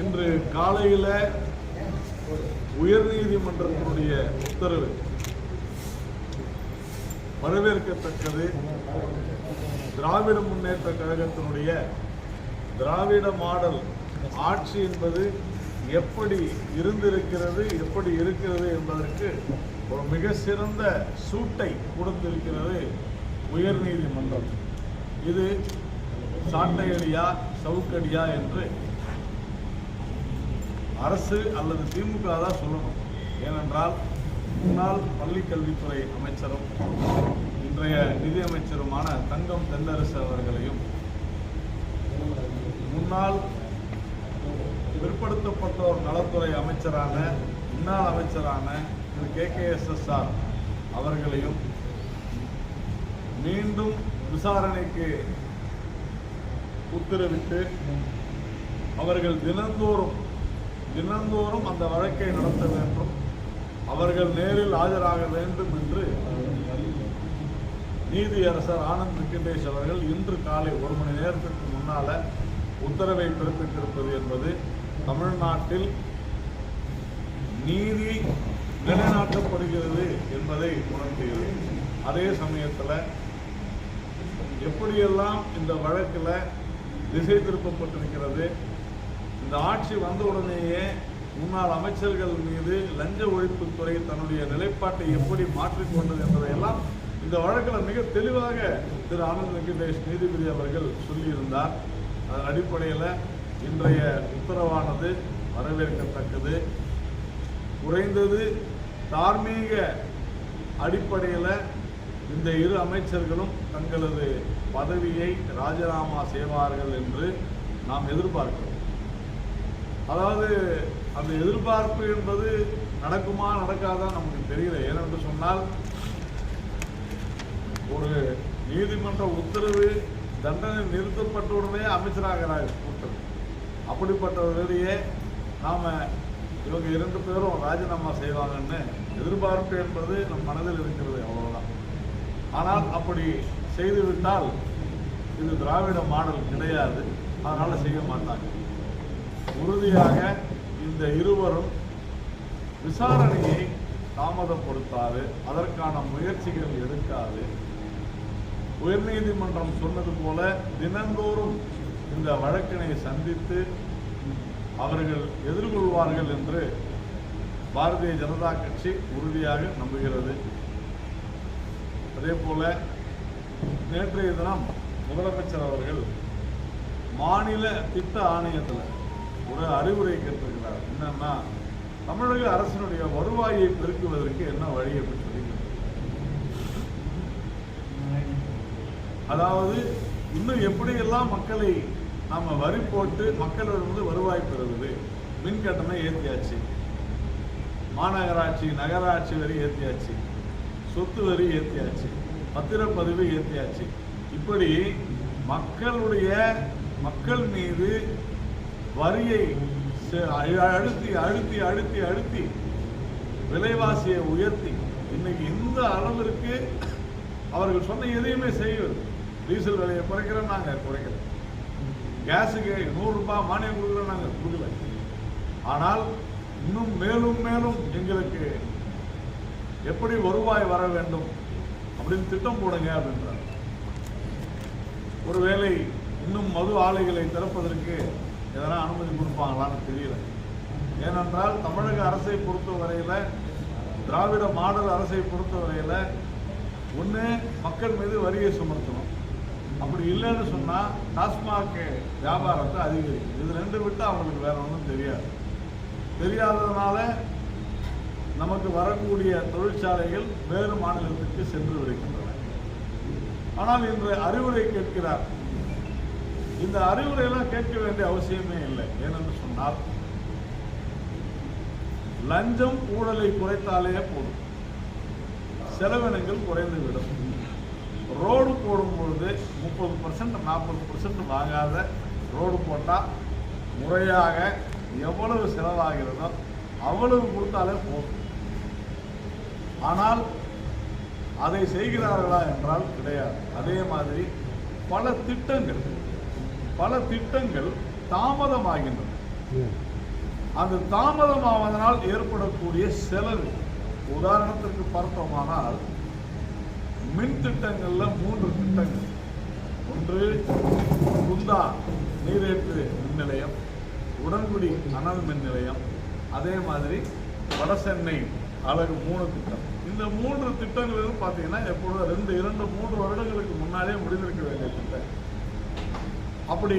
இன்று காலையில் உயர்நீதிமன்றத்தினுடைய உத்தரவு வரவேற்கத்தக்கது. திராவிட முன்னேற்ற கழகத்தினுடைய திராவிட மாடல் ஆட்சி என்பது எப்படி இருந்திருக்கிறது, எப்படி இருக்கிறது என்பதற்கு ஒரு மிக சிறந்த சூட்டை கொடுத்திருக்கிறது உயர்நீதிமன்றம். இது சாட்டையடியா சவுக்கடியா என்று அரசு அல்லது திமுக தான் சொல்லணும். ஏனென்றால் முன்னாள் பள்ளிக்கல்வித்துறை அமைச்சரும் இன்றைய நிதியமைச்சருமான தங்கம் தென்னரசு அவர்களையும், முன்னாள் பிற்படுத்தப்பட்டோர் நலத்துறை அமைச்சரான முன்னாள் அமைச்சரான திரு KKSSR அவர்களையும் மீண்டும் விசாரணைக்கு உத்தரவிட்டு அவர்கள் தினந்தோறும் அந்த வழக்கை நடத்த வேண்டும், அவர்கள் நேரில் ஆஜராக வேண்டும் என்று நீதியரசர் ஆனந்த் வெங்கடேஷ் அவர்கள் இன்று காலை 1 மணி நேரத்திற்கு முன்னால உத்தரவை பிறப்பித்திருப்பது என்பது தமிழ்நாட்டில் நீதி நிலைநாட்டப்படுகிறது என்பதை உணர்த்துகிறது. அதே சமயத்தில் எப்படியெல்லாம் இந்த வழக்கில் திசை திருப்பப்பட்டிருக்கிறது, இந்த ஆட்சி வந்த உடனேயே முன்னாள் அமைச்சர்கள் மீது லஞ்ச ஒழிப்புத்துறை தன்னுடைய நிலைப்பாட்டை எப்படி மாற்றிக்கொண்டது என்பதையெல்லாம் இந்த வழக்கில் மிக தெளிவாக திரு ஆனந்த் வெங்கடேஷ் நீதிபதி அவர்கள் சொல்லியிருந்தார். அதன் அடிப்படையில் இன்றைய உத்தரவானது வரவேற்கத்தக்கது. குறைந்தது தார்மீக அடிப்படையில் இந்த இரு அமைச்சர்களும் தங்களது பதவியை ராஜினாமா செய்வார்கள் என்று நாம் எதிர்பார்க்கிறோம். அதாவது அந்த எதிர்பார்ப்பு என்பது நடக்குமா நடக்காதா நமக்கு தெரியல. ஏனென்று சொன்னால் ஒரு நீதிமன்ற உத்தரவு தண்டனை நிறுத்தப்பட்டவுடனே அமைச்சராகிறார் கூட்டம். அப்படிப்பட்டவர்களையே நாம் இவங்க 2 பேரும் ராஜினாமா செய்வாங்கன்னு எதிர்பார்ப்பு என்பது நம் மனதில் இருக்கிறது, அவ்வளவுதான். ஆனால் அப்படி செய்துவிட்டால் இது திராவிட மாடல் கிடையாது, அதனால் செய்ய மாட்டாங்க. உறுதியாக இந்த இருவரும் விசாரணையை தாமதப்படுத்தாது, அதற்கான முயற்சிகள் எடுக்காது. உயர்நீதிமன்றம் சொன்னது போல தினந்தோறும் இந்த வழக்கினை சந்தித்து அவர்கள் எதிர்கொள்வார்கள் என்று பாரதிய ஜனதா கட்சி உறுதியாக நம்புகிறது. அதே போல நேற்றைய தினம் முதலமைச்சர் அவர்கள் மாநில திட்ட ஆணையத்தில் ஒரு அறிவுரை கேட்டிருக்கிறார். என்னன்னா, தமிழக அரசினுடைய வருவாயை பெருக்குவதற்கு என்ன வழி அப்படின்னு சொல்லி, அதாவது இன்னும் எப்படியெல்லாம் மக்களை நாம வரி போட்டு மக்களிடமிருந்து வருவாய் பெறுவது. மின் கட்டணம் ஏற்றியாச்சு, மாநகராட்சி நகராட்சி வரி ஏற்றியாச்சு, சொத்து வரி ஏற்றியாச்சு, பத்திரப்பதிவு ஏற்றியாச்சு. இப்படி மக்கள் மீது வரியை அழுத்தி அழுத்தி அழுத்தி அழுத்தி விலைவாசியை உயர்த்தி இன்னைக்கு இந்த அளவிற்கு அவர்கள் சொன்ன எதையுமே செய்வது. டீசல் விலையை குறைக்கிறோம், நாங்கள் குறைக்கிறோம். கேஸுக்கு 100 ரூபாய் மானியம் கொடுக்குறோம், நாங்கள் கொடுக்கல. ஆனால் இன்னும் மேலும் மேலும் எங்களுக்கு எப்படி வருவாய் வர வேண்டும் அப்படின்னு திட்டம் போடுங்க அப்படின்றார். ஒருவேளை இன்னும் மது ஆலைகளை திறப்பதற்கு எதனா அனுமதி கொடுப்பாங்களான்னு தெரியல. ஏனென்றால் தமிழக அரசை பொறுத்தவரையில், திராவிட மாடல் அரசை பொறுத்தவரையில் ஒன்று மக்கள் மீது வரியை சுமத்தணும், அப்படி இல்லைன்னு சொன்னால் டாஸ்மாக் வியாபாரத்தை அதிகரிக்கும். இது 2 விட்டு அவங்களுக்கு வேற ஒன்றும் தெரியாததுனால நமக்கு வரக்கூடிய தொழிற்சாலைகள் வேறு மாநிலத்திற்கு சென்று விடுகின்றன. ஆனால் இன்று அறிவுரை கேட்கிறார். இந்த அறிவுரையெல்லாம் கேட்க வேண்டிய அவசியமே இல்லை. ஏனென்று சொன்னால் லஞ்சம் ஊழலை குறைத்தாலே போதும், செலவினங்கள் குறைந்துவிடும். ரோடு போடும் பொழுது 30% 40% வாங்காத ரோடு போட்டால் முறையாக எவ்வளவு செலவாகிறதோ அவ்வளவு கொடுத்தாலே போதும். ஆனால் அதை செய்கிறார்களா என்றால் கிடையாது. அதே மாதிரி பல திட்டங்கள் தாமதமாகின்றன. அந்த தாமதமாவதனால் ஏற்படக்கூடிய செலவு, உதாரணத்திற்கு பார்த்தோமானால் மின் திட்டங்கள்ல 3 திட்டங்கள். ஒன்று குந்தா நீரேற்று மின் நிலையம், உடன்குடி அனல் மின் நிலையம், அதே மாதிரி வடசென்னை அலகு 3 திட்டம். இந்த 3 திட்டங்களும் பார்த்தீங்கன்னா எப்பொழுதும் 2-3 வருடங்களுக்கு முன்னாலே முடிந்திருக்க வேண்டிய திட்டம். அப்படி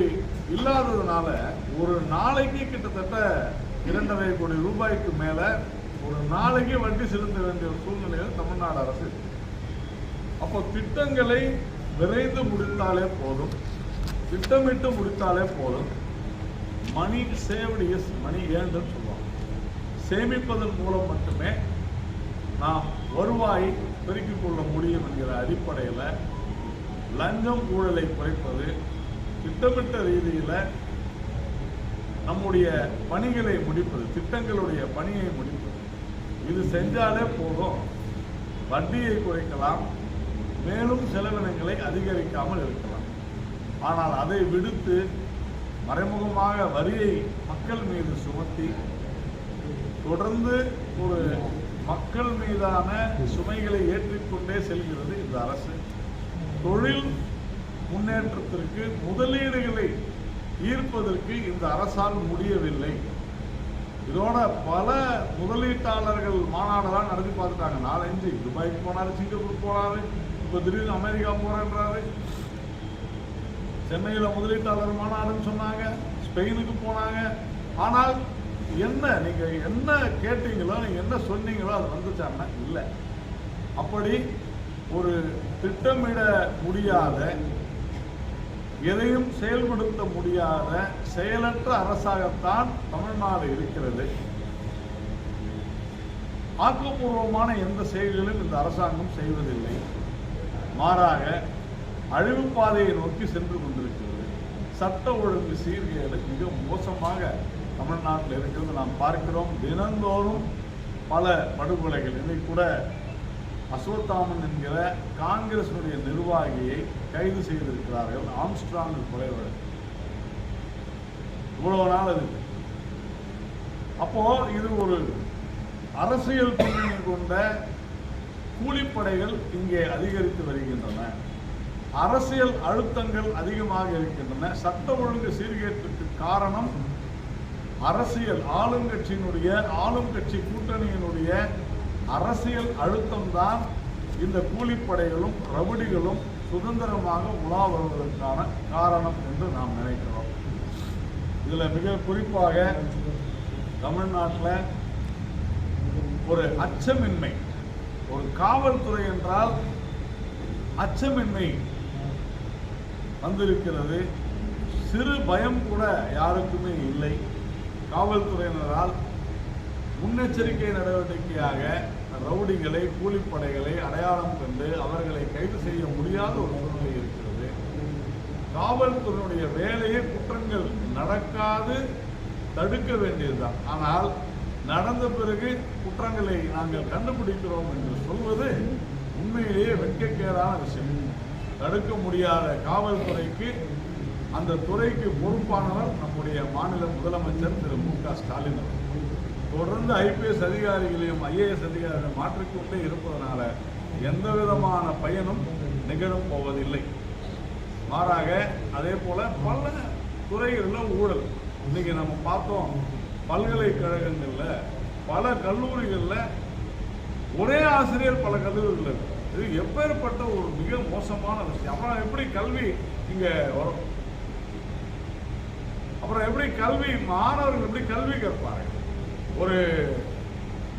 இல்லாததுனால ஒரு நாளைக்கு கிட்டத்தட்ட 2.5 கோடி ரூபாய்க்கு மேல ஒரு நாளைக்கு வட்டி செலுத்த வேண்டிய ஒரு சூழ்நிலையில் தமிழ்நாடு அரசு. அப்போ திட்டங்களை விரைந்து முடித்தாலே போதும், திட்டமிட்டு முடித்தாலே போதும். மணி சேவ்டு இஸ் மணி ஏர்ன்டு சொல்லுவாங்க. சேமிப்பதன் மூலம் மட்டுமே நாம் வருவாய் பெருக்கிக் கொள்ள முடியும் என்கிற அடிப்படையில் லஞ்சம் ஊழலை குறைப்பது, திட்டமிட்ட ரீதியில் நம்முடைய பணிகளை முடிப்பது, திட்டங்களுடைய பணியை முடிப்பது, இது செஞ்சாலே போதும். வட்டியை குறைக்கலாம், மேலும் செலவினங்களை அதிகரிக்காமல் இருக்கலாம். ஆனால் அதை விடுத்து மறைமுகமாக வரியை மக்கள் மீது சுமத்தி தொடர்ந்து ஒரு மக்கள் மீதான சுமைகளை ஏற்றிக்கொண்டே செல்கிறது இந்த அரசு. தொழில் முன்னேற்றத்திற்கு முதலீடுகளை ஈர்ப்பதற்கு இந்த அரசால் முடியவில்லை. இதோட பல முதலீட்டாளர்கள் மாநாடெல்லாம் நடத்தி பார்த்துட்டாங்க. 4-5 துபாய்க்கு போனாரு, சிங்கப்பூர் போனாரு, இப்போ திடீர்னு அமெரிக்கா போறேன்றாரு. சென்னையில் முதலீட்டாளர் மாநாடுன்னு சொன்னாங்க, ஸ்பெயினுக்கு போனாங்க. ஆனால் என்ன நீங்க என்ன கேட்டீங்களோ, நீங்க என்ன சொன்னீங்களோ அது வந்துச்சாங்கன்னா இல்லை. அப்படி ஒரு திட்டமிட முடியாத, எதையும் செயல்படுத்த முடியாத செயலற்ற அரசாகத்தான் தமிழ்நாடு இருக்கிறது. ஆக்கப்பூர்வமான எந்த செயல்களும் இந்த அரசாங்கம் செய்வதில்லை. மாறாக அழிவு பாதையை நோக்கி சென்று கொண்டிருக்கிறது. சட்ட ஒழுங்கு சீர்கேடு மிக மோசமாக தமிழ்நாட்டில் இருக்கிறது நாம் பார்க்கிறோம். தினந்தோறும் பல படுகொலைகள். இன்னைக்கு கூட அஸ்வத்தாமன் என்கிற காங்கிரசுடைய நிர்வாகியை கைது செய்திருக்கிறார்கள். ஆம்ஸ்ட்ராங் கொலை வழக்கு. இவ்வளவு நாள் அது. அப்போ இது ஒரு அரசியல் பின்னணி கொண்ட கூலிப்படைகள் இங்கே அதிகரித்து வருகின்றன. அரசியல் அழுத்தங்கள் அதிகமாக இருக்கின்றன. சட்ட ஒழுங்கு சீர்கேட்டுக்கு காரணம் அரசியல் ஆளுங்கட்சியினுடைய, ஆளும் கட்சி கூட்டணியினுடைய அரசியல் அழுத்தம்தான். இந்த கூலிப்படைகளும் ரவுடிகளும் சுதந்திரமாக உலா வருவதற்கான காரணம் என்று நாம் நினைக்கிறோம். இதில் மிக குறிப்பாக தமிழ்நாட்டில் ஒரு அச்சமின்மை, ஒரு காவல்துறை என்றால் அச்சமின்மை வந்திருக்கிறது. சிறு பயம் கூட யாருக்குமே இல்லை. காவல்துறையினரால் முன்னெச்சரிக்கை நடவடிக்கையாக ரவுடிகளை, கூலிப்படைகளை அடையாளம் கண்டு அவர்களை கைது செய்ய முடியாத ஒரு சூழ்நிலை இருக்கிறது. காவல்துறையினுடைய வேலையை குற்றங்கள் நடக்காது தடுக்க வேண்டியதுதான். ஆனால் நடந்த பிறகு குற்றங்களை நாங்கள் கண்டுபிடிக்கிறோம் என்று சொல்வது உண்மையிலேயே வெட்கக்கேடான விஷயம். தடுக்க முடியாத காவல்துறைக்கு, அந்த துறைக்கு பொறுப்பானவர் நம்முடைய மாநில முதலமைச்சர் திரு மு.க. ஸ்டாலின் அவர். தொடர்ந்து ஐபிஎஸ் அதிகாரிகளையும் ஐஏஎஸ் அதிகாரிகளையும் மாற்றிக்கொண்டே இருப்பதனால எந்த விதமான பயனும் நிகழப் போவதில்லை. மாறாக அதே போல பல துறைகளில் ஊழல். இன்னைக்கு நம்ம பார்த்தோம், பல்கலைக்கழகங்களில் பல கல்லூரிகளில் ஒரே ஆசிரியர் பல கல்லூரிகள். இது எப்பேற்பட்ட ஒரு மிக மோசமான விஷயம். அப்புறம் எப்படி கல்வி இங்கே வரும்? அப்புறம் எப்படி கல்வி, மாணவர்கள் எப்படி கல்வி கற்பார்கள்? ஒரு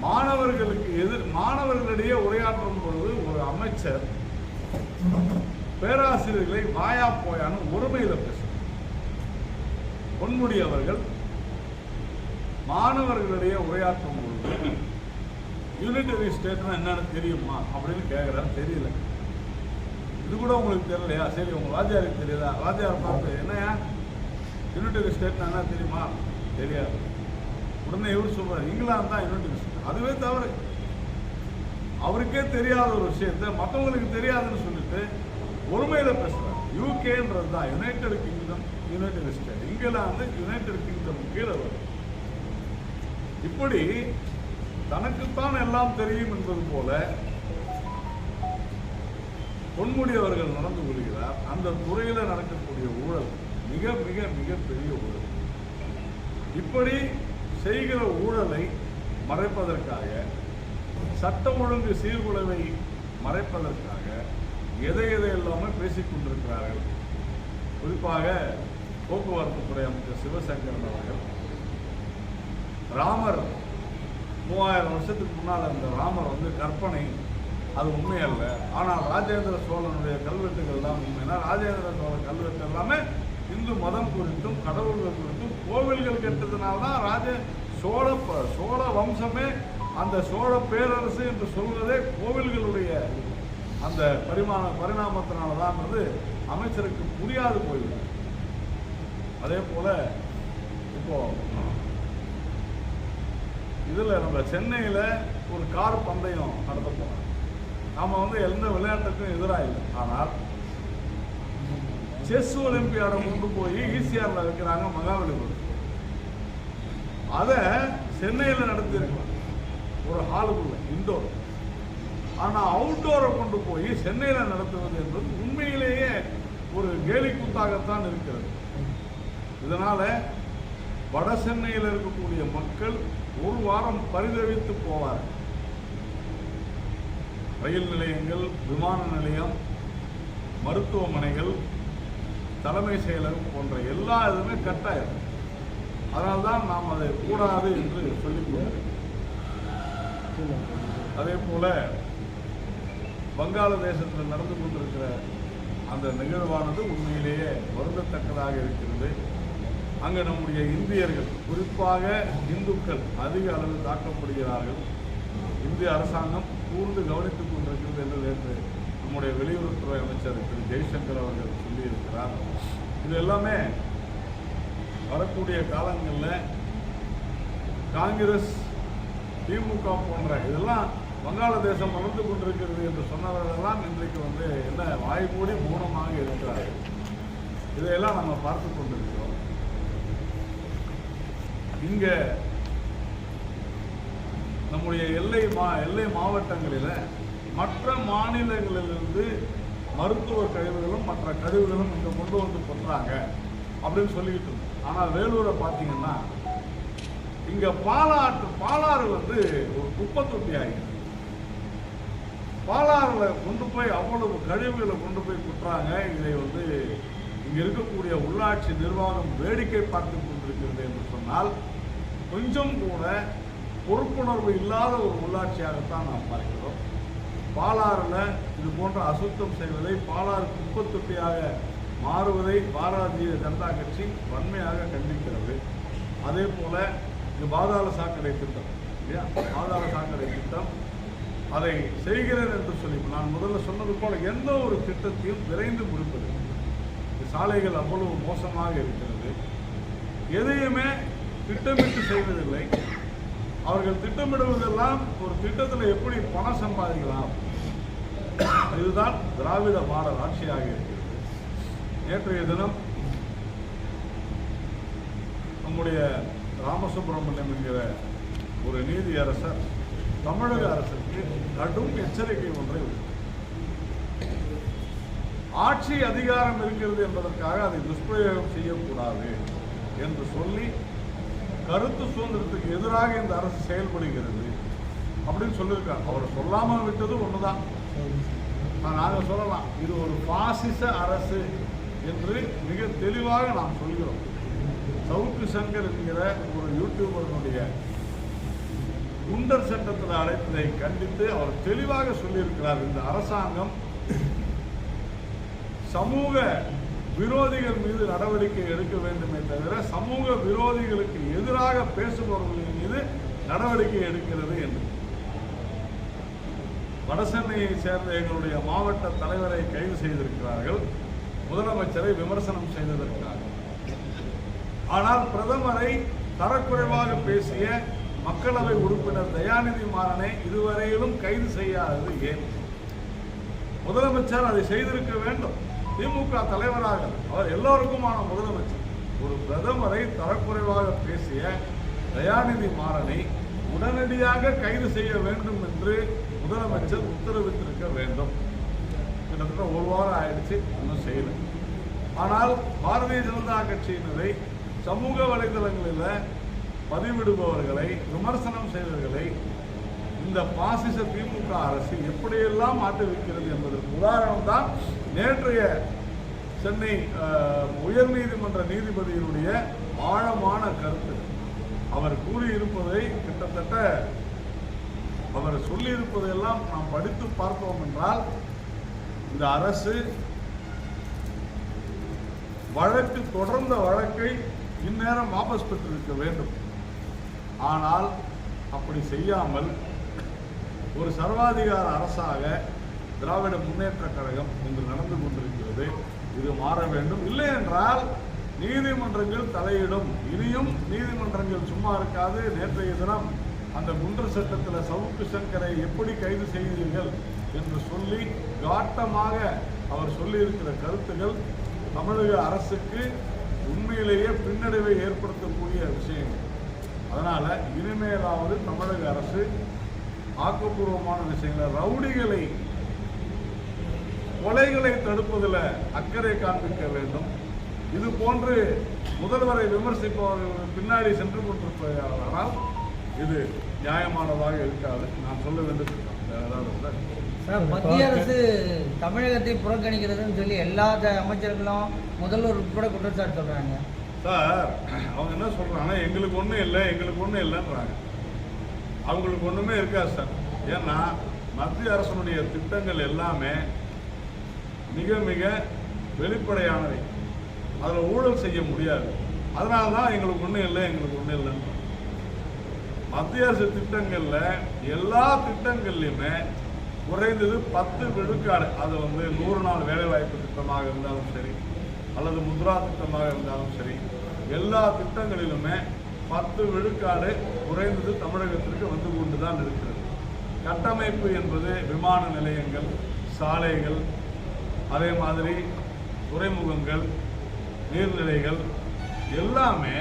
மாணவர்களிடையே உரையாற்றும் பொழுது ஒரு அமைச்சர் பேராசிரியர்களை வாயா போயான்னு ஒருமையில பேசுகிறார். பொன்முடி அவர்கள் மாணவர்களிடையே உரையாற்றும் பொழுது யூனிட்டரி ஸ்டேட்னா என்னன்னு தெரியுமா அப்படின்னு கேட்குறாரு. தெரியல. இது கூட உங்களுக்கு தெரியலையா? சரி, உங்க வாத்தியாருக்கு தெரியல. வாத்தியார் பார்த்து என்னையா யூனிட்டரி ஸ்டேட்னா என்ன தெரியுமா? தெரியாது. உடனே இவர் சொல்றாரு, இங்கிலாந்து தான் யூனிட்டரி ஸ்டேட். அதுவே தவறு. அவருக்கே தெரியாத ஒரு விஷயத்த மற்றவங்களுக்கு தெரியாதுன்னு சொல்லிட்டு ஒருமையில பேசுறாரு. யூகேன்றது தான் United kingdom United state. England United kingdom கீழே வரும். இப்படி தனக்குத்தான் எல்லாம் தெரியும் என்பது போல பொன்முடி அவர்கள் நடந்து கொள்கிறார். அந்த துறையில் நடக்கக்கூடிய ஊழல் மிக மிக மிக பெரிய ஊழல். இப்படி செய்கிற ஊழலை மறைப்பதற்காக, சட்ட ஒழுங்கு சீர்குலைவை மறைப்பதற்காக எதை எல்லாமே பேசிக் கொண்டிருக்கிறார்கள். குறிப்பாக போக்குவரத்து துறை அமைச்சர் சிவசங்கரன் அவர்கள் ராமர் 3000 வருஷத்துக்கு முன்னால் அந்த ராமர் கற்பனை, அது உண்மை அல்ல. ஆனால் ராஜேந்திர சோழனுடைய கல்வெட்டுகள் தான் உண்மைனா, ராஜேந்திர சோழ கல்வெட்டு எல்லாமே இந்து மதம் குறித்தும் கடவுள்கள் குறித்தும் கோவில்கள் கெட்டதுனால்தான் சோழ வம்சமே அந்த சோழ பேரரசு என்று சொல்வதே கோவில்களுடைய அந்த பரிணாமத்தினால்தான் அமைச்சருக்கு புரியாது போய்விடும். அதே போல இப்போ இதுல நம்ம சென்னையில ஒரு கார் பந்தயம் நடத்த போறோம். நாம எந்த விளையாட்டுக்கும் எதிராக இல்லை. ஆனால் செஸ் ஒலிம்பியாடை கொண்டு போய் ஈசிஆர்ல வைக்கிறாங்க மகாபலிபுரம். அதை சென்னையில் நடத்தியிருக்கலாம் ஒரு ஹாலுக்குள்ள இன்டோர். ஆனால் அவுட்டோரை கொண்டு போய் சென்னையில் நடத்துவது என்பது உண்மையிலேயே ஒரு கேலி கூத்தாகத்தான் இருக்கிறது. இதனால வட சென்னையில் இருக்கக்கூடிய மக்கள் ஒரு வாரம் பரிதவித்து போவார்கள். ரயில் நிலையங்கள், விமான நிலையம், மருத்துவமனைகள், தலைமை செயலகம் போன்ற எல்லா இதுவுமே கட்டாயம். அதனால்தான் நாம் அதை கூடாது என்று சொல்லிக் அதே போல வங்காளதேசத்தில் நடந்து கொண்டிருக்கிற அந்த நிகழ்வானது உண்மையிலேயே வருந்தத்தக்கதாக இருக்கிறது. அங்கே நம்முடைய இந்தியர்கள், குறிப்பாக இந்துக்கள் அதிக அளவில் தாக்கப்படுகிறார்கள். இந்திய அரசாங்கம் கூர்ந்து கவனித்துக் கொண்டிருக்கிறது என்று நேற்று நம்முடைய வெளியுறவுத்துறை அமைச்சர் திரு ஜெய்சங்கர் அவர்கள் சொல்லியிருக்கிறார். இது எல்லாமே வரக்கூடிய காலங்களில் காங்கிரஸ், திமுக போன்ற இதெல்லாம் வங்காளதேசம் வளர்ந்து கொண்டிருக்கிறது என்று சொன்னவர்களெல்லாம் இன்றைக்கு என்ன வாய் மூடி மௌனமாக இருக்கிறார்கள். இதையெல்லாம் நம்ம பார்த்து கொண்டிருக்கிறோம். இங்க நம்முடைய எல்லை மாவட்டங்களில் மற்ற மாநிலங்களிலிருந்து மருத்துவ கழிவுகளும் மற்ற கழிவுகளும் இங்கே கொண்டு கொட்டுறாங்க அப்படின்னு சொல்லிக்கிட்டு இருந்தோம். ஆனால் வேலூரை பார்த்தீங்கன்னா இங்கே பாலாறு ஒரு குப்பை தொட்டி ஆகிடுது. பாலாறில் கொண்டு போய் அவ்வளவு கழிவுகளை கொண்டு போய் கொட்டுறாங்க. இதை இங்கே இருக்கக்கூடிய உள்ளாட்சி நிர்வாகம் வேடிக்கை பார்த்து கொண்டிருக்கிறது என்று சொன்னால் கொஞ்சம் கூட பொறுப்புணர்வு இல்லாத ஒரு உள்ளாட்சியாகத்தான் நாம் பார்க்கிறோம். பாலாறில் இது போன்ற அசுத்தம் செய்வதை, பாலாறு குப்பை தொட்டியாக மாறுவதை பாரதிய ஜனதா கட்சி வன்மையாக கண்டிக்கிறது. அதே போல இது பாதாள சாக்கடை திட்டம் இல்லையா, பாதாள சாக்கடை திட்டம் அதை செய்கிறேன் என்று சொல்லி நான் முதல்ல சொன்னது போல எந்த ஒரு திட்டத்தையும் விரைந்து முடிப்பது. சாலைகள் அவ்வளவு மோசமாக இருக்கிறது. எதையுமே திட்டமிட்டு செய்வதில்லை. அவர்கள் திட்டமிடுவதெல்லாம் ஒரு திட்டத்தில் எப்படி பணம் சம்பாதிக்கலாம், இதுதான் திராவிட மாடல் ஆட்சியாக இருக்கிறது. நேற்றைய தினம் நம்முடைய ராமசுப்ரமணியம் என்கிற ஒரு நீதியரசர் தமிழக அரசுக்கு கடும் எச்சரிக்கை ஒன்றை விடுத்தார். ஆட்சி அதிகாரம் இருக்கிறது என்பதற்காக அதை துஷ்பிரயோகம் செய்யக்கூடாது என்று சொல்லி கருத்து சுதந்திரத்துக்கு எதிராக இந்த அரசு செயல்படுகிறது அப்படின்னு சொல்லியிருக்காங்க. அவர் சொல்லாமல் விட்டது ஒண்ணுதான். நாங்கள் சொல்லலாம், இது ஒரு பாசிச அரசு என்று மிக தெளிவாக நாம் சொல்கிறோம். சவுக்கு சங்கர் என்கிற ஒரு யூடியூபருடைய குண்டர் சட்டத்தில் அழைத்ததை கண்டித்து அவர் தெளிவாக சொல்லியிருக்கிறார். இந்த அரசாங்கம் சமூக விரோதிகள் மீது நடவடிக்கை எடுக்க வேண்டுமே தவிர சமூக விரோதிகளுக்கு எதிராக பேசுபவர்களின் மீது நடவடிக்கை எடுக்கிறது என்று. வடசென்னையை சேர்ந்த எங்களுடைய மாவட்ட தலைவரை கைது செய்திருக்கிறார்கள், முதலமைச்சரை விமர்சனம் செய்ததற்காக. ஆனால் பிரதமரை தரக்குறைவாக பேசிய மக்களவை உறுப்பினர் தயாநிதி மாறனை இதுவரையிலும் கைது செய்யாதது ஏன்? முதலமைச்சர் அதை செய்திருக்க வேண்டும். திமுக தலைவராக அவர் எல்லோருக்குமான முதலமைச்சர், ஒரு பிரதமரை தரக்குறைவாக பேசிய தயாநிதி மாறனை உடனடியாக கைது செய்ய வேண்டும் என்று முதலமைச்சர் உத்தரவிட்டிருக்க வேண்டும். கிட்டத்தட்ட ஒரு வாரம் ஆயிடுச்சு, இன்னும் செய்யல. ஆனால் பாரதிய ஜனதா கட்சியினரை சமூக வலைதளங்களில் பதிவிடுபவர்களை, விமர்சனம் செய்தவர்களை இந்த பாசிச திமுக அரசு எப்படியெல்லாம் மாற்றி வைக்கிறது என்பதற்கு உதாரணம் தான் நேற்றைய சென்னை உயர்நீதிமன்ற நீதிபதியினுடைய ஆழமான கருத்து. அவர் கூறியிருப்பதை கிட்டத்தட்ட அவர் சொல்லியிருப்பதையெல்லாம் நாம் படித்து பார்த்தோம் என்றால், இந்த அரசு தொடர்ந்த வழக்கை இந்நேரம் வாபஸ் பெற்றிருக்க வேண்டும். ஆனால் அப்படி செய்யாமல் ஒரு சர்வாதிகார அரசாக திராவிட முன்னேற்ற கழகம் இன்று நடந்து கொண்டிருக்கிறது. இது மாற வேண்டும். இல்லை என்றால் நீதிமன்றங்கள் தலையிடும். இனியும் நீதிமன்றங்கள் சும்மா இருக்காது. நேற்றைய தினம் அந்த குண்டர் சட்டத்தில் சவுக்கு சங்கரை எப்படி கைது செய்தீர்கள் என்று சொல்லி காட்டமாக அவர் சொல்லியிருக்கிற கருத்துக்கள் தமிழக அரசுக்கு உண்மையிலேயே பின்னடைவை ஏற்படுத்தக்கூடிய விஷயங்கள். அதனால இனிமேலாவது தமிழக அரசு ஆக்கப்பூர்வமான விஷயங்களை, ரவுடிகளை, கொலைகளை தடுப்பதில் அக்கறை காண்பிக்க வேண்டும். இது போன்று முதல்வரை விமர்சிப்பவர்கள் பின்னாடி சென்று கொண்டிருப்பதால் இது நியாயமானதாக இருக்காது. நான் சொல்ல வேண்டும். சார், மத்திய அரசு தமிழகத்தை புறக்கணிக்கிறதுன்னு சொல்லி எல்லா அமைச்சர்களும் முதல்வர் உட்பட குற்றச்சாட்டு சொல்றாங்க. சார், அவங்க என்ன சொல்றாங்கன்னா எங்களுக்கு ஒன்றும் இல்லை, எங்களுக்கு ஒன்றும் இல்லைன்றாங்க. அவங்களுக்கு ஒன்றுமே இருக்காது சார். ஏன்னா மத்திய அரசனுடைய திட்டங்கள் எல்லாமே மிக மிக வெளிப்படையானவை. அதில் ஊழல் செய்ய முடியாது. அதனால தான் எங்களுக்கு ஒன்றும் இல்லை, எங்களுக்கு ஒன்றும் இல்லைன்னு. மத்திய அரசு திட்டங்களில் எல்லா திட்டங்கள்லையுமே குறைந்தது 10 விழுக்காடு, அது 100 நாள் வேலைவாய்ப்பு திட்டமாக இருந்தாலும் சரி, அல்லது முத்ரா திட்டமாக இருந்தாலும் சரி, எல்லா திட்டங்களிலுமே 10 விழுக்காடு குறைந்தது தமிழகத்திற்கு வந்து கொண்டு தான் இருக்கிறது. கட்டமைப்பு என்பது விமான நிலையங்கள், சாலைகள், அதே மாதிரி துறைமுகங்கள், நீர்நிலைகள் எல்லாமே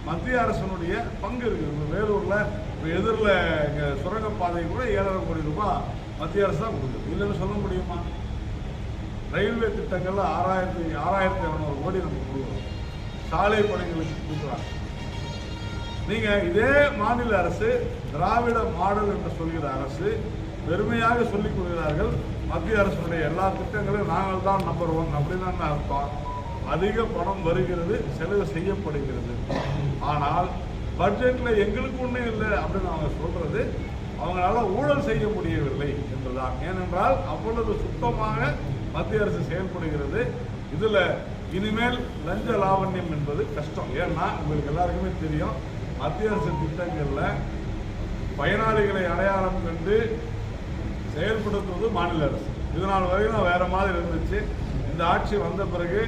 மத்திய அரசனுடைய பங்கு இருக்குது. வேலூரில் இப்போ எதிரில் இங்கே சுரங்கப்பாதை கூட 7,500 கோடி ரூபாய் மத்திய அரசு தான் கொடுக்குது. இல்லைன்னு சொல்ல முடியுமா? ரயில்வே திட்டங்கள்ல 6,200 கோடி நம்ம கொடுக்குறோம். சாலை பணிகளுக்கு கொடுக்குறாங்க. நீங்கள் இதே மாநில அரசு திராவிட மாடல் என்று சொல்கிற அரசு பெருமையாக சொல்லிக் கொள்கிறார்கள். மத்திய அரசுடைய எல்லா திட்டங்களையும் நாங்கள் தான் நம்பர் 1 அப்படின்னு அர்த்தம். அதிக பணம் வருகிறது, செலவு செய்யப்படுகிறது. ஆனால் பட்ஜெட்டில் எங்களுக்கு ஒன்றும் இல்லை அப்படின்னு அவங்க சொல்றது அவங்களால ஊழல் செய்ய முடியவில்லை என்றுதான். ஏனென்றால் அவ்வளவு சுத்தமாக மத்திய அரசு செயல்படுகிறது. இதில் இனிமேல் லஞ்ச லாவண்யம் என்பது கஷ்டம். ஏன்னா உங்களுக்கு எல்லாருக்குமே தெரியும், மத்திய அரசு திட்டங்களில் பயனாளிகளை அடையாளம் கண்டு செயல்படுத்துவது மாநில அரசு. இதனால் வரைக்கும் வேற மாதிரி இருந்துச்சு. இந்த ஆட்சி வந்த பிறகு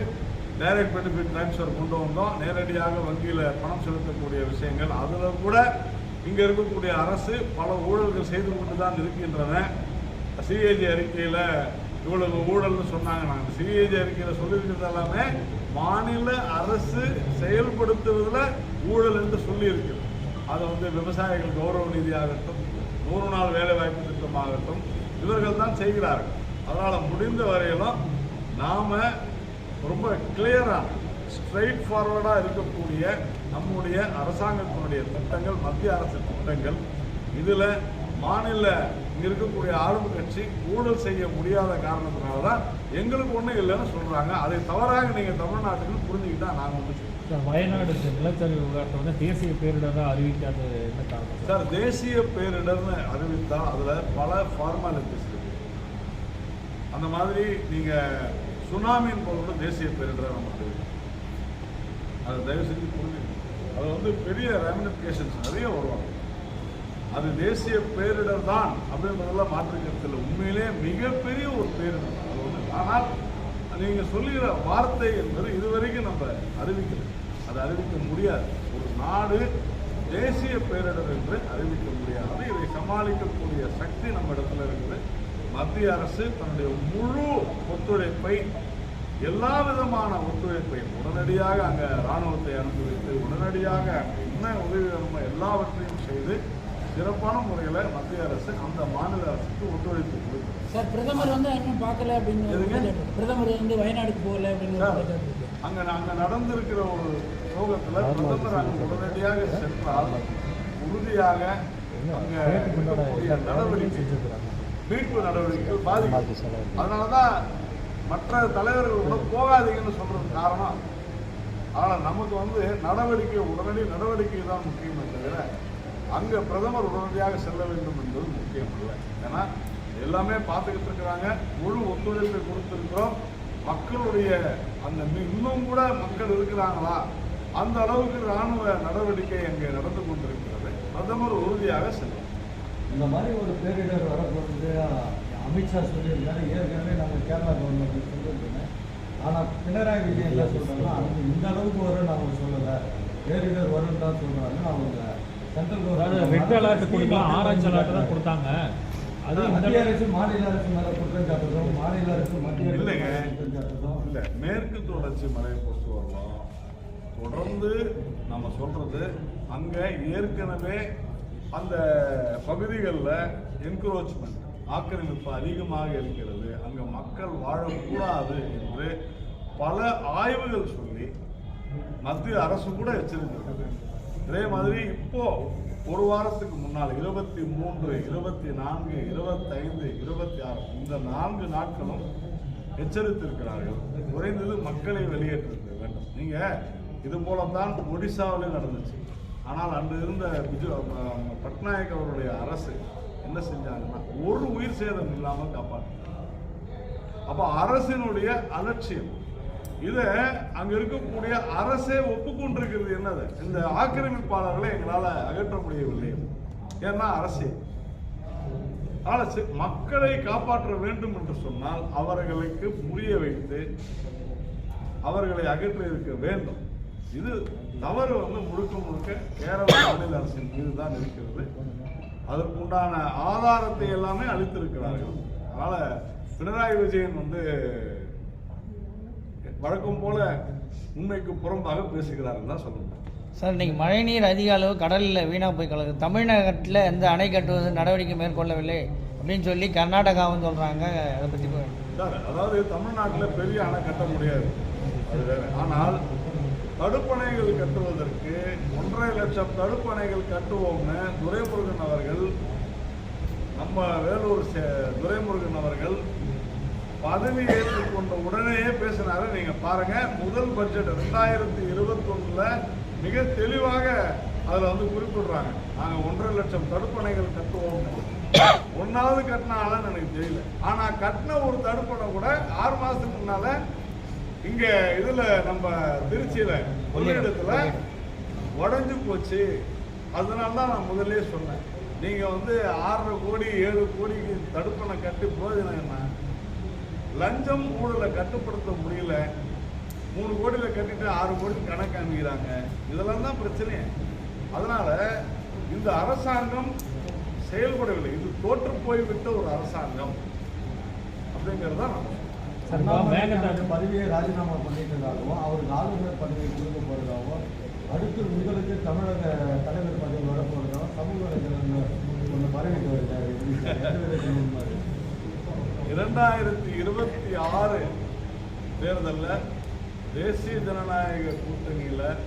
டைரக்ட் பெனிஃபிட் ட்ரான்ஸ்ஃபர் கொண்டு வந்தோம். நேரடியாக வங்கியில் பணம் செலுத்தக்கூடிய விஷயங்கள். அதில் கூட இங்கே இருக்கக்கூடிய அரசு பல ஊழல்கள் செய்து கொண்டு தான் இருக்கின்றன. சிஏஜி அறிக்கையில் இவ்வளவு ஊழல்னு சொன்னாங்க. நாங்கள் சிஏஜி அறிக்கையில் சொல்லியிருக்கிறது எல்லாமே மாநில அரசு செயல்படுத்துவதில் ஊழல் என்று சொல்லியிருக்கிறது. அதை விவசாயிகள் கௌரவ நிதியாகட்டும், 100 நாள் வேலைவாய்ப்பு திட்டமாகட்டும், இவர்கள் தான் செய்கிறார்கள். அதனால் முடிந்த வரையிலும் நாம் ரொம்ப கிளியரான ஸ்ட்ரைட் ஃபார்வர்டாக இருக்கக்கூடிய நம்முடைய அரசாங்கத்தினுடைய திட்டங்கள், மத்திய அரசு திட்டங்கள், இதில் மாநில இங்கே இருக்கக்கூடிய ஆளும் கட்சி ஊழல் செய்ய முடியாத காரணத்தினால தான் எங்களுக்கு ஒன்றும் இல்லைன்னு சொல்கிறாங்க. அதை தவறாக நீங்கள் தமிழ்நாட்டுக்கு புரிஞ்சுக்கிட்டா நாங்கள் வயநாடு நிலச்சரிவு விவகாரத்தை தேசிய பேரிடராக அறிவிக்காத என்ன காரணம் சார்? தேசிய பேரிடர்னு அறிவித்தால் அதில் பல ஃபார்மாலிட்டிஸ் இருக்கு. அந்த மாதிரி நீங்கள் சுனாமின் போல தேசிய பேரிடரை நம்ம அறிவிக்கணும். அதை தயவு செஞ்சு புரிஞ்சுக்கணும். அது பெரிய ரெமினிஃபிகேஷன்ஸ் நிறைய வருவாங்க. அது தேசிய பேரிடர் தான் அப்படின்றதெல்லாம் மாற்றுக்கிறதுல உண்மையிலே மிகப்பெரிய ஒரு பேரிடர் அது ஆனால் நீங்கள் சொல்லுகிற வார்த்தை என்பது இதுவரைக்கும் நம்ம அறிவிக்கணும். அதை அறிவிக்க முடியாது. ஒரு நாடு தேசிய பேரிடர் என்று அறிவிக்க முடியாது. இதை சமாளிக்கக்கூடிய சக்தி நம்ம இடத்துல இருக்குது. மத்திய அரசு தன்னுடைய முழு ஒத்துழைப்பை எல்லா விதமான ஒத்துழைப்பையும் உடனடியாக அங்கே இராணுவத்தை அனுப்பி வைத்து உடனடியாக அங்கே என்ன உதவி வேணுமோ எல்லாவற்றையும் செய்து சிறப்பான முறையில் மத்திய அரசு அந்த மாநில அரசுக்கு ஒத்துழைப்பு கொடுக்கும். சார் பிரதமர் வந்து இன்னும் பார்க்கல அப்படின்னு பிரதமர் வந்து வயநாடுக்கு போகல அப்படின்னு அங்கே நடந்திருக்கிற ஒரு சோகத்தில் பிரதமர் அங்கே உடனடியாக சென்றால் உறுதியாக அங்கே நடவடிக்கை மீட்பு நடவடிக்கைகள் பாதிக்கும். அதனால தான் மற்ற தலைவர்கள் கூட போகாதீங்கன்னு சொல்றது காரணம். ஆனால் நமக்கு வந்து நடவடிக்கை உடனடி நடவடிக்கை தான் முக்கியமே தவிர அங்கே பிரதமர் உடனடியாக செல்ல வேண்டும் என்பது முக்கியம் இல்லை. ஏன்னா எல்லாமே பார்த்துக்கிட்டு இருக்கிறாங்க, முழு ஒத்துழைப்பை கொடுத்திருக்கிறோம். மக்களுடைய அந்த இன்னும் கூட மக்கள் இருக்கிறாங்களா அந்த அளவுக்கு இராணுவ நடவடிக்கை அங்கே நடந்து கொண்டிருக்கிறது. பிரதமர் உறுதியாக செல்லும். இந்த மாதிரி ஒரு பேரிடர் வரப்போகிறது அமித்ஷா சொல்லியிருக்காரு. ஏற்கனவே நாங்கள் கேரளா கவர்மெண்ட் சொல்லியிருக்கோங்க. ஆனால் பினராயி விஜயன் என்ன சொல்கிறாங்கன்னா அது இந்த அளவுக்கு வரும் நாங்கள் சொல்லலை, பேரிடர் வரும்னு தான் சொல்கிறாங்க. அவங்க சென்ட்ரல் கவர்மெண்ட் ரெட் அலர்ட் கொடுக்கலாம், ஆரஞ்சு அலர்ட் தான் கொடுத்தாங்க. அது மத்திய அரசு மாநில அரசு மேலே குற்றம் சாட்டுறோம், மாநில அரசு மத்திய அரசு இல்லைங்க குற்றம் சாட்டுறோம். இல்லை, மேற்கு தொடர்ச்சி மலையை பொறுத்து வரலாம். தொடர்ந்து நம்ம சொல்றது அங்கே ஏற்கனவே அந்த பகுதிகளில் என்க்ரோச்மெண்ட் ஆக்கிரமிப்பு அதிகமாக இருக்கிறது, அங்கே மக்கள் வாழக்கூடாது என்று பல ஆய்வுகள் சொல்லி மத்திய அரசு கூட எச்சரித்திருக்கிறது. இதே மாதிரி இப்போ ஒரு வாரத்துக்கு முன்னால் 23, 24, 25, 26 இந்த 4 நாட்களும் எச்சரித்திருக்கிறார்கள். குறைந்தது மக்களை வெளியேற்ற வேண்டும். நீங்க இது போலத்தான் ஒடிசாவிலே நடந்துச்சு. ஆனால் அன்று இருந்த பட்நாயக் அவருடைய அரசு என்ன செஞ்சாங்கன்னா ஒரு உயிர் சேதம் இல்லாமல் காப்பாற்ற. அப்ப அரசினுடைய அலட்சியம் இதை அங்க இருக்கக்கூடிய அரசே ஒப்புக்கொண்டிருக்கிறது. என்னது, இந்த ஆக்கிரமிப்பாளர்களை எங்களால அகற்ற முடியவில்லை. ஏன்னா அரசே மக்களை காப்பாற்ற வேண்டும் என்று சொன்னால் அவர்களுக்கு புரிய வைத்து அவர்களை அகற்ற இருக்க வேண்டும். இது தவறு வந்து முழுக்க முழுக்க கேரள மாநில அரசின் மீது தான் இருக்கிறது. அதற்குண்டான ஆதாரத்தை எல்லாமே அளித்திருக்கிறார்கள். அதனால பினராயி விஜயன் வந்து வழக்கம் போல உண்மைக்கு புறம்பாக பேசுகிறார்கள் தான் சொல்லணும். சார், இன்னைக்கு மழைநீர் அதிக அளவு கடலில் வீணாக போய் கலக்குது. தமிழகத்தில் எந்த அணை கட்டுவது நடவடிக்கை மேற்கொள்ளவில்லை அப்படின்னு சொல்லி கர்நாடகாவும் சொல்கிறாங்க. அதை பற்றி சார், அதாவது தமிழ்நாட்டில் பெரிய அணை கட்ட முடியாது, அது வேறு. ஆனால் தடுப்பணைகள் கட்டுவதற்கு 1.5 லட்சம் தடுப்பணைகள் கட்டுவோம்னு துரைமுருகன் அவர்கள், நம்ம வேலூர் துரைமுருகன் அவர்கள் பதவி ஏற்றுக்கொண்ட உடனேயே பேசினாரு. நீங்க பாருங்க, முதல் பட்ஜெட் 2021 மிக தெளிவாக அதுல வந்து குறிப்பிடுறாங்க, நாங்க 1.5 லட்சம் தடுப்பணைகள் கட்டுவோம். ஒன்னாவது கட்டினாலும் எனக்கு தெரியல. ஆனா கட்டின ஒரு தடுப்பணை கூட 6 மாசத்துக்கு முன்னால இங்க இதுல நம்ம திருச்சியில கொள்ளிடத்துல உடஞ்சு போச்சு. அதனாலதான் நான் முதல்ல சொன்னேன், நீங்க வந்து 6.5 கோடி 7 கோடிக்கு தடுப்பணை கட்டி பிரயோஜனம் என்ன? லஞ்சம் ஊழலை கட்டுப்படுத்த முடியல. 3 கோடியில கட்டிட்டு 6 கோடி கணக்கு காமிக்கிறாங்க. இதெல்லாம் தான் பிரச்சனை. அதனால இந்த அரசாங்கம் செயல்படவில்லை. இது தோற்று போய்விட்ட ஒரு அரசாங்கம் அப்படிங்கிறது தான் பதவியை ராஜினாமா பண்ணிட்டதாகவும் அவருக்கு ஆளுநர் பதவியை கொடுக்க போறதாகவும் அடுத்து உங்களுக்கு தமிழக தலைவர் பதவி வரப்போறதாகவும் சமூக ஒன்று பரவிட்டு வருகிறார். 2026 தேர்தலில் தேசிய ஜனநாயக கூட்டணியில்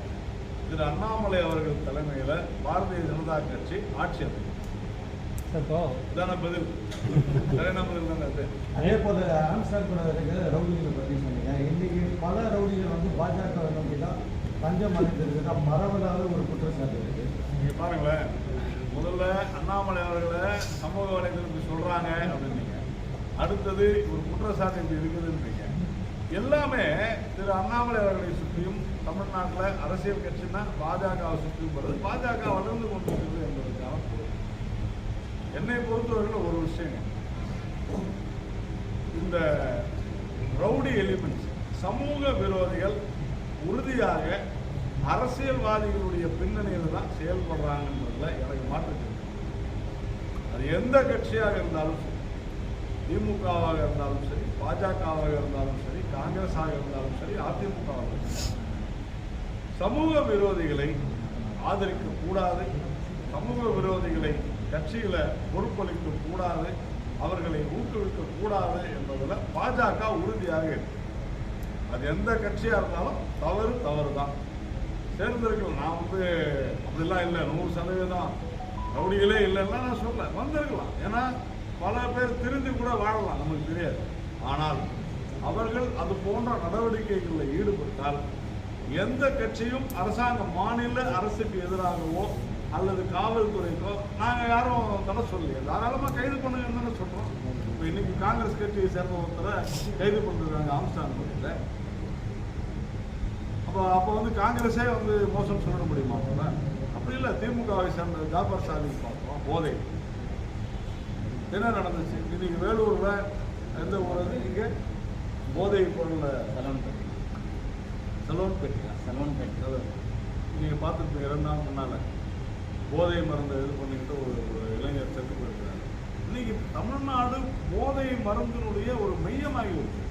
திரு அண்ணாமலை அவர்கள் தலைமையில் பாரதிய ஜனதா கட்சி ஆட்சி அமைக்கும். இதான பதில். அதே போல ஆம்ஸ்டார் கூட ரவுடிகளை பற்றி சொன்னீங்க. இன்னைக்கு பல ரவுடிகள் வந்து பாஜக நோக்கி தான் பஞ்சம் அடைந்திருக்குதா பரவலாக ஒரு குற்றச்சாட்டு இருக்கு. நீங்க பாருங்களேன், முதல்ல அண்ணாமலை அவர்களை சமூக வலைதளத்துக்கு சொல்றாங்க அப்படின்னீங்க, அடுத்தது ஒரு குற்றச்சாட்டு இப்படி இருக்குதுன்றீங்க. எல்லாமே திரு அண்ணாமலை அவர்களை சுற்றியும் தமிழ்நாட்டில் அரசியல் கட்சின்னா பாஜகவை சுற்றியும் வருது. பாஜக வளர்ந்து கொண்டிருக்கிறது என்பதற்கான என்னை பொறுத்தவரையில் ஒரு விஷயங்க, இந்த ரவுடி எலிமெண்ட்ஸ் சமூக விரோதிகள் உறுதியாக அரசியல்வாதிகளுடைய பின்னணியில் தான் செயல்படுறாங்கன்றதுல எனக்கு மாற்று. அது எந்த கட்சியாக இருந்தாலும் சரி, திமுகவாக இருந்தாலும் சரி, பாஜகவாக இருந்தாலும் சரி, காங்கிரஸாக இருந்தாலும் சரி, அதிமுக சமூக விரோதிகளை ஆதரிக்க கூடாது, சமூக விரோதிகளை கட்சியில பொறுப்பளிக்க கூடாது, அவர்களை ஊக்குவிக்க கூடாது என்பதில் பாஜக உறுதியாக இருக்கு. அது எந்த கட்சியா இருந்தாலும் தவறு தான். சேர்ந்திருக்கலாம். நான் அப்படிலாம் இல்லை, 100% ரவுடிகளே இல்லைன்னா நான் சொல்ல வந்திருக்கலாம். ஏன்னா பல பேர் திரிந்து கூட வாழலாம், நமக்கு தெரியாது. ஆனால் அவர்கள் அது போன்ற நடவடிக்கைகளில் ஈடுபட்டால் எந்த கட்சியும் அரசாங்க மாநில அரசுக்கு எதிராகவோ அல்லது காவல்துறைக்கோ நாங்கள் யாரும் தடை சொல்லலையே, தாராளமாக கைது பண்ணுங்கன்னு தானே சொல்கிறோம். இப்போ இன்னைக்கு காங்கிரஸ் கட்சியை சேர்ந்த ஒருத்தரை கைது பண்ணிருக்காங்க ஆம்ஸ்டாங் பகுதியில். அப்போ காங்கிரஸே மோசம் சொல்ல முடியுமா? அப்படி இல்லை. திமுகவை சேர்ந்த ஜாபர் சாதிக்கு பார்த்தோம், போதை என்ன நடந்துச்சு. இன்னைக்கு வேலூரில் எந்த ஊர் இங்கே போதை பொருள் சலோன்பேட்டை நீங்கள் பார்த்துருப்பீங்க. 2 நாள் முன்னால் போதை மருந்தை இது பண்ணிக்கிட்டு ஒரு இளைஞர் செத்து போயிருக்கிறார். இன்னைக்கு தமிழ்நாடு போதை மருந்தினுடைய ஒரு மையமாகி இருக்கு.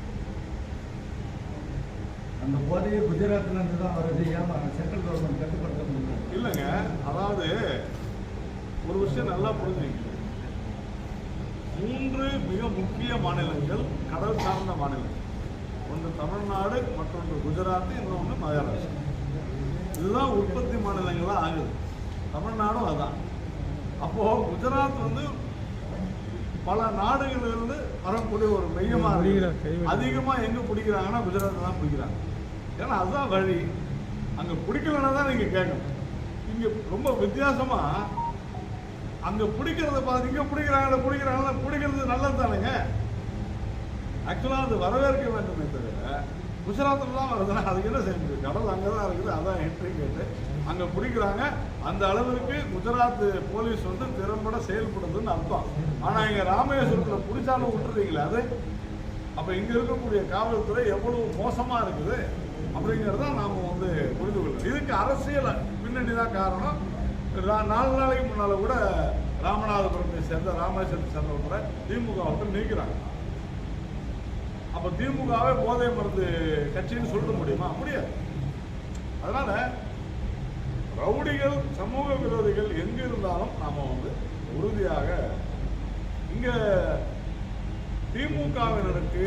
அந்த போதையை குஜராத்லேருந்து தான் வருது. ஏமா சென்ட்ரல் கவர்மெண்ட் கட்டுப்படுத்த முடியும்? இல்லைங்க, அதாவது ஒரு விஷயம் நல்லா புரிஞ்சுங்க. 3 மிக முக்கிய மாநிலங்கள் கடல் சார்ந்த மாநிலங்கள். ஒன்று தமிழ்நாடு, மற்றொன்று குஜராத், இன்னொன்று மகாராஷ்டிரா. இதுதான் உற்பத்தி மாநிலங்களாக ஆகுது. தமிழ்நாடும் அதான். அப்போ குஜராத் பல நாடுகளிலிருந்து வரக்கூடிய ஒரு மையமாக இருக்கு. அதிகமாக எங்கே பிடிக்கிறாங்கன்னா குஜராத் தான் பிடிக்கிறாங்க. ஏன்னா அதுதான் வழி. அங்கே பிடிக்கலன்னா தான் நீங்கள் கேட்கணும். இங்கே ரொம்ப வித்தியாசமாக அங்கே பிடிக்கிறத பார்த்து இங்கே பிடிக்கிறாங்களா பிடிக்கிறது நல்லது தானேங்க. ஆக்சுவலாக அது வரவேற்க வேண்டுமே தவிர குஜராத்தில் தான் வருதுன்னா அதுக்கு என்ன செஞ்சு கடல் அங்கே தான் இருக்குது. அதான் என்ட்ரி கேட்டு அங்கே பிடிக்கிறாங்க. அந்த அளவிற்கு குஜராத் போலீஸ் திறம்பட செயல்படுதுன்னு அர்த்தம். ஆனால் இங்கே ராமேஸ்வரத்தில் பிடிச்சாலும் விட்டுறீங்களே அது. அப்போ இங்கே இருக்கக்கூடிய காவல்துறை எவ்வளவு மோசமாக இருக்குது அப்படிங்கிறத நாம் புரிந்து கொள்ளணும். இதுக்கு அரசியல் பின்னணி தான் காரணம். 4 நாளைக்கு முன்னால் கூட ராமநாதபுரத்தை சேர்ந்த ராமேஸ்வரத்தை சேர்ந்தவங்க திமுக நீக்கிறாங்க. அப்போ திமுகவே போதை மருந்து கட்சின்னு சொல்ல முடியுமா? முடியாது. அதனால ரவுடிகள், சமூக விரோதிகள் எங்கு இருந்தாலும் நாம உறுதியாக இங்க திமுகவினருக்கு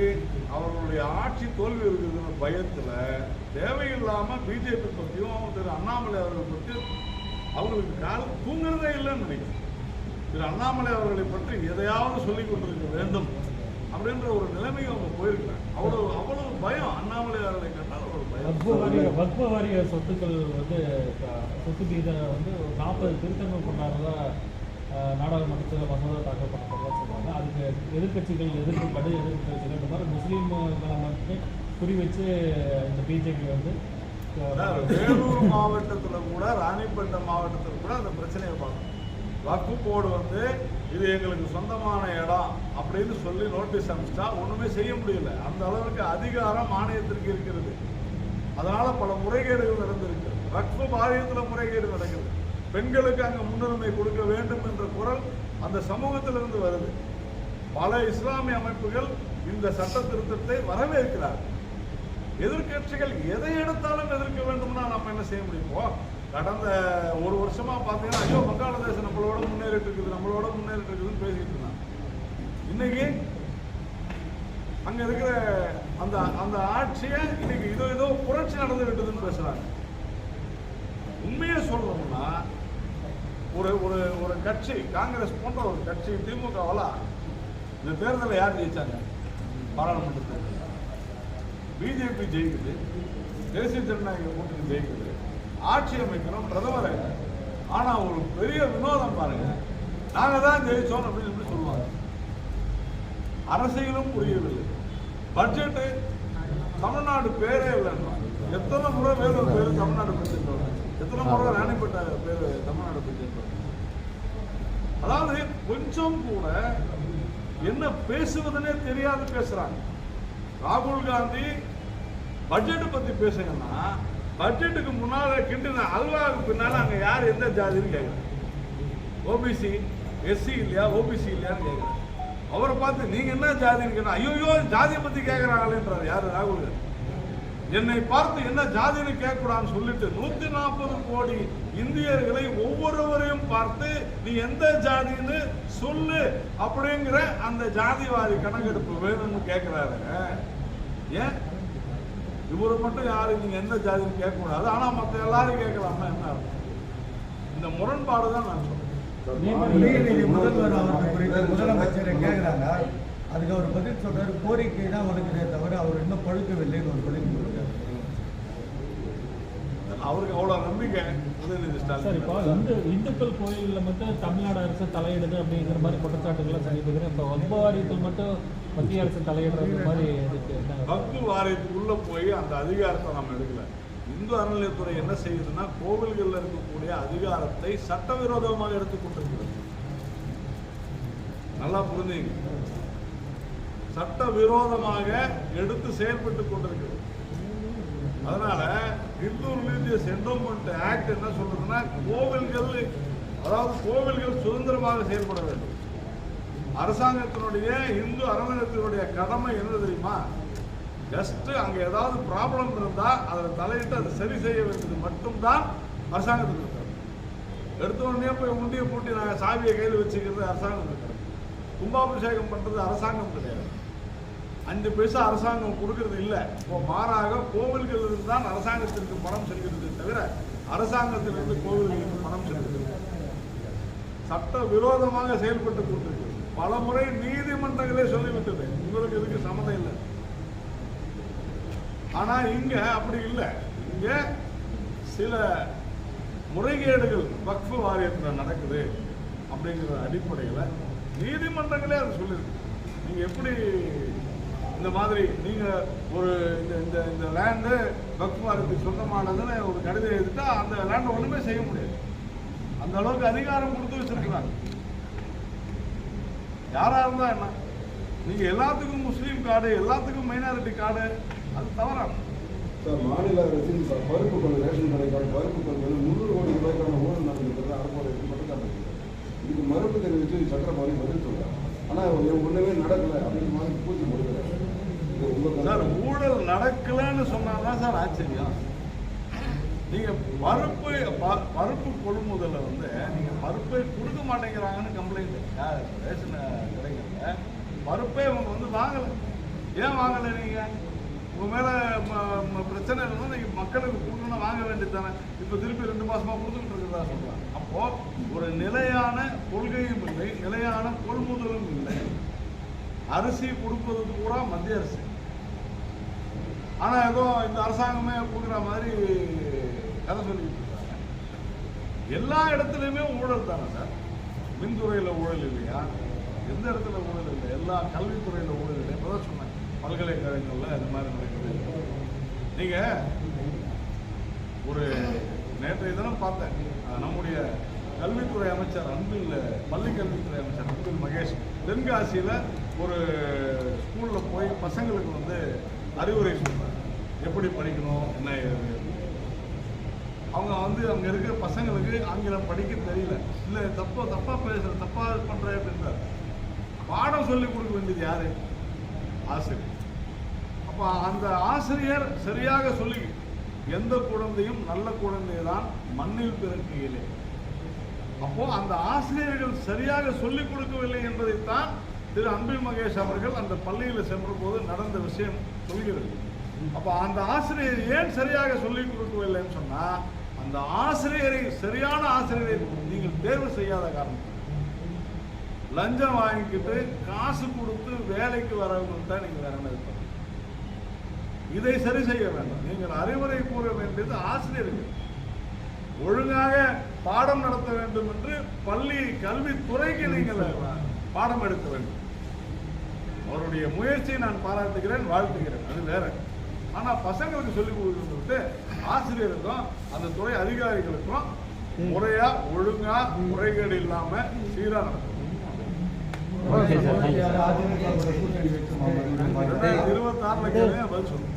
அவர்களுடைய ஆட்சி தோல்வி இருக்குதுன்னு பயத்துல தேவையில்லாம பிஜேபி பற்றியும் திரு அண்ணாமலை அவர்கள் பற்றி அவங்களுக்கு காலம் தூங்குறதே இல்லைன்னு நினைக்கிறேன். திரு அண்ணாமலை அவர்களை பற்றி எதையாவது சொல்லிக் கொண்டிருக்க வேண்டும் அப்படின்ற ஒரு நிலைமைக்கு அவங்க போயிருக்கிறாங்க. அவ்வளவு பயம் அண்ணாமலை அவர்களை கண்டால் ஒரு பயம். வக்ஃபு வாரிய சொத்துக்கள் சொத்து மீத 40 திருத்தங்கள் கொண்டாடுறதா நாடாளுமன்றத்தில் மசோதா தாக்கல் பண்ணப்பட்டதா சொல்லுவாங்க. அதுக்கு எதிர்கட்சிகள் கடும் எதிர்கட்சிகள் இந்த மாதிரி முஸ்லீம்களை மட்டுமே குறி வச்சு இந்த பிஜேபி வேலூர் மாவட்டத்தில் கூட, ராணிப்பேட்டை மாவட்டத்தில் கூட அந்த பிரச்சனையை பார்க்கணும். வக்ஃபு போர்டு இது எங்களுக்கு சொந்தமான இடம் அப்படின்னு சொல்லி நோட்டீஸ் அனுப்பிச்சிட்டா ஒண்ணுமே செய்ய முடியல. அந்த அளவுக்கு அதிகாரம் ஆணையத்திற்கு இருக்கிறது. அதனால பல முறைகேடுகள் நடந்திருக்கு. வக்ஃபு வாரியத்தில் முறைகேடு நடக்குது. பெண்களுக்கு அங்கே முன்னுரிமை கொடுக்க வேண்டும் என்ற குரல் அந்த சமூகத்திலிருந்து வருது. பல இஸ்லாமிய அமைப்புகள் இந்த சட்ட திருத்தத்தை வரவேற்கிறார்கள். எதிர்கட்சிகள் எதை எடுத்தாலும் எதிர்க்க வேண்டும்னா நம்ம என்ன செய்ய முடியும்? கடந்த ஒரு வருஷமா பார்த்தீங்கன்னா ஐயோ வங்காளதேசம் நம்மளோட முன்னேறிட்டு இருக்குதுன்னு பேசிட்டு இருந்தாங்க. இன்னைக்கு அங்க இருக்கிற அந்த ஆட்சியை இன்னைக்கு ஏதோ புரட்சி நடந்து விட்டதுன்னு பேசுறாங்க. உண்மையை சொல்லணும்னா ஒரு கட்சி, காங்கிரஸ் போன்ற ஒரு கட்சி திமுகவால இந்த தேர்தலில் யார் ஜெயிச்சாங்க? பாராளுமன்ற தேர்தல் பிஜேபி ஜெயிக்குது, தேசிய ஜனநாயக கூட்டணி ஜெயிக்குது, ஆட்சி அமைக்கணும், பிரதமர். ஆனா ஒரு பெரிய வினோதம் பாருங்க, நாங்க தான் ஜெயிச்சோம் அப்படின்னு சொல்லுவாங்க. அரசியலும் புரியவில்லை. பட்ஜெட் தமிழ்நாடு பேரே இல்லைன்னா எத்தனை முறை வேறொரு பேர் தமிழ்நாடு பட்ஜெட், எத்தனை முறை ராணிப்பேட்டை பேர் தமிழ்நாடு பட்ஜெட். அதாவது கொஞ்சம் கூட என்ன பேசுவதுன்னே தெரியாது பேசுறாங்க. ராகுல் காந்தி பட்ஜெட் பத்தி பேசுங்கன்னா பட்ஜெட்டுக்கு முன்னால கிண்டின அல்வாவுக்கு பின்னால அங்க யார் எந்த ஜாதின்னு கேட்கறாங்க. ஓபிசி எஸ்சி இல்லையா, ஓபிசி இல்லையான்னு கேட்கறாங்க. அவரை பார்த்து நீங்க என்ன ஜாதின்னு கேட்டா ஐயோ ஜாதியை பத்தி கேட்கிறாங்களேன்றார். யாரு? ராகுல் காந்தி. என்னை பார்த்து என்ன ஜாதின்னு கேட்கக்கூடாதுன்னு சொல்லிட்டு 140 கோடி இந்தியர்களை ஒவ்வொருவரையும் பார்த்து நீ எந்த ஜாதின்னு சொல்லு அப்படிங்கிற அந்த ஜாதிவாரி கணக்கெடுப்பு வேணும்னு கேட்கிறாரு. ஏன் இவரை மட்டும் யாரு நீங்க எந்த ஜாதின்னு கேட்கக்கூடாது, ஆனா மற்ற எல்லாரும் கேட்கலாமா? என்ன அர்த்தம்? இந்த முரண்பாடு தான் நான் சொல்றேன். உதயநிதி முதல்வர் அவர்கள் குறித்து முதலமைச்சரை கேட்குறாங்க. அதுக்கு அவர் பதில் சொல்றாரு, கோரிக்கை தான் வருகிறதே தவிர அவர் இன்னும் பழுக்கவில்லைன்னு ஒரு பதில் சொல்றாரு. அவருக்கு அவ்வளவு நம்பிக்கை உதயநிதி சார், ஸ்டாலின். இப்போ இந்துக்கள் கோயிலில் மட்டும் தமிழ்நாடு அரசு தலையிடுது அப்படிங்கிற மாதிரி குற்றச்சாட்டுகள்லாம் சந்திக்கிறேன். இப்போ வக்பு வாரியத்தில் மட்டும் மத்திய அரசு தலையிடுறது மாதிரி இருக்கு. வக்பு வாரியத்துக்குள்ள போய் அந்த அதிகாரத்தை நம்ம எடுக்கல. இந்து அறநிலையத்துறை என்ன செய்யுதுன்னா கோவில்களில் இருக்கக்கூடிய அதிகாரத்தை சட்டவிரோதமாக எடுத்துக்கொண்டிருக்கிறது. நல்லா புரிஞ்சுங்க, சட்டவிரோதமாக எடுத்து செயல்பட்டு கொண்டிருக்கிறது. அதனால இந்து ரிலீஜியஸ் என்டோமெண்ட் ஆக்ட் என்ன சொல்றதுன்னா கோவில்கள், அதாவது கோவில்கள் சுதந்திரமாக செயல்பட வேண்டும். அரசாங்கத்தினுடைய இந்து அறநிலையத்தினுடைய கடமை என்ன தெரியுமா? ஜஸ்ட் அங்க ஏதாவது ப்ராப்ளம் இருந்தா அதில் தலையிட்டு அதை சரி செய்ய வேண்டியது மட்டும்தான் அரசாங்கத்துக்கு இருக்கிறது. எடுத்த உடனே போய் உண்டியை பூட்டி நாங்கள் சாவியை கையில் வச்சுக்கிறது அரசாங்கம் இருக்கிறது. கும்பாபிஷேகம் பண்றது அரசாங்கம் கிடையாது. 5 பைசா அரசாங்கம் கொடுக்கறது இல்லை. இப்போ மாறாக கோவில்களிலிருந்து தான் அரசாங்கத்திற்கு பணம் செல்கிறது தவிர அரசாங்கத்திலிருந்து கோவில்களுக்கு பணம் செல்கிறது. சட்ட விரோதமாக செயல்பட்டு கொண்டிருக்கிறது. பல முறை நீதிமன்றங்களே சொல்லிவிட்டது உங்களுக்கு இதுக்கு சம்மதம் இல்லை. ஆனா இங்க அப்படி இல்லை. இங்க சில முறைகேடுகள் வக்ஃபு வாரியத்தில் நடக்குது அப்படிங்கிற அடிப்படையில் நீதிமன்றங்களே அது சொல்லியிருக்கு. நீங்க எப்படி இந்த மாதிரி நீங்க ஒரு இந்த இந்த லேண்டு வக்ஃபு வாரியத்துக்கு சொந்தமானதுன்னு ஒரு கடிதம் எழுதிட்டா அந்த லேண்டை ஒண்ணுமே செய்ய முடியாது. அந்த அளவுக்கு அதிகாரம் கொடுத்து வச்சிருக்கிறாங்க. யாரா இருந்தா என்ன, நீங்க எல்லாத்துக்கும் முஸ்லீம் கார்டு, எல்லாத்துக்கும் மைனாரிட்டி கார்டு, அது தவறான சார். மாநில அரசின் பருப்பு கொண்டு ரேஷன் கடைக்கான பருப்பு கொண்டு 300 கோடி ரூபாய்க்கான ஊழல் நடந்திருக்கிறது அரசாங்கம் மட்டும் தான் இருக்குது. இதுக்கு மறுப்பு தெரிவித்து சட்டப்படி பதில் சொல்றாங்க. ஆனா ஒண்ணுமே நடக்கல அப்படின்னு மாதிரி பூச்சி முடிக்கிறாங்க. சார், ஊழல் நடக்கலன்னு சொன்னாதான் சார் ஆச்சரியம். நீங்க பருப்பு கொள்முதல நீங்க பருப்பை கொடுக்க மாட்டேங்கிறாங்கன்னு கம்ப்ளைண்ட் ரேஷன் கடைகள்ல பருப்பே அவங்க வாங்கல. ஏன் வாங்கல? நீங்க உங்க மேல பிரச்சனை இருந்தா நீங்க மக்களுக்கு கொடுக்கணும், வாங்க வேண்டியது தானே. இப்ப திருப்பி 2 மாசமா கொடுத்துட்டு இருக்கிறதா சொல்றாங்க. அப்போ ஒரு நிலையான கொள்கையும் இல்லை, நிலையான கொள்முதலும் இல்லை. அரிசி கொடுப்பது பூரா மத்திய அரசு. ஆனா ஏதோ இந்த அரசாங்கமே கொடுக்குற மாதிரி கதை சொல்லிட்டு இருக்காங்க. எல்லா இடத்துலையுமே ஊழல் தானே சார். மின்துறையில ஊழல் இல்லையா? எந்த இடத்துல ஊழல் இல்லை? எல்லா கல்வித்துறையில ஊழல் இல்லை. இப்பதான் சொன்னேன், பல்கலைக்கழகங்கள்ல இந்த மாதிரி நடக்குது. நீங்க ஒரு நேற்றைய தினம் பார்த்தேன், நம்முடைய கல்வித்துறை அமைச்சர் பள்ளி கல்வித்துறை அமைச்சர் அன்பில் மகேஷ் தென்காசியில ஒரு ஸ்கூல்ல போய் பசங்களுக்கு அறிவுரை சொல்றாங்க, எப்படி படிக்கணும் என்ன ஏது. அவங்க அங்க இருக்கிற பசங்களுக்கு ஆங்கிலம் படிக்க தெரியல, இல்ல தப்பா பேசுற, தப்பா பண்ற அப்படின்றார். பாடம் சொல்லி கொடுக்க வேண்டியது யாரு? ஆசிரியர். அப்ப அந்த ஆசிரியர் சரியாக சொல்லி, எந்த குழந்தையும் நல்ல குழந்தையை தான் மண்ணில் பிறக்கையிலே. அப்போ அந்த ஆசிரியர்கள் சரியாக சொல்லிக் கொடுக்கவில்லை என்பதைத்தான் திரு அன்பில் மகேஷ் அவர்கள் அந்த பள்ளியில் சென்ற போது நடந்த விஷயம் சொல்கிறது. அப்ப அந்த ஆசிரியர் ஏன் சரியாக சொல்லிக் கொடுக்கவில்லைன்னு சொன்னா, அந்த ஆசிரியரை, சரியான ஆசிரியரை நீங்கள் தேர்வு செய்யாத காரணம். லஞ்சம் வாங்கிக்கிட்டு காசு கொடுத்து வேலைக்கு வரவங்கள்ட்ட நீங்க வேற என்ன பண்ண. இதை சரி செய்ய வேண்டும். நீங்கள் அறிவுரை கூற வேண்டியது ஆசிரியர்கள். ஒழுங்காக பாடம் நடத்த வேண்டும் என்று பள்ளி கல்வித்துறைக்கு நீங்கள் பாடம் எடுக்க வேண்டும். அவருடைய முயற்சியை நான் பாராட்டுகிறேன், வாழ்த்துகிறேன், அது வேற. ஆனா பசங்களுக்கு சொல்லிக் கொடுத்து ஆசிரியருக்கும் அந்த துறை அதிகாரிகளுக்கும் முறையா ஒழுங்கா முறைகேடு இல்லாம சீரா நடக்கும். 2026 2026 பதில் சொல்லுங்க.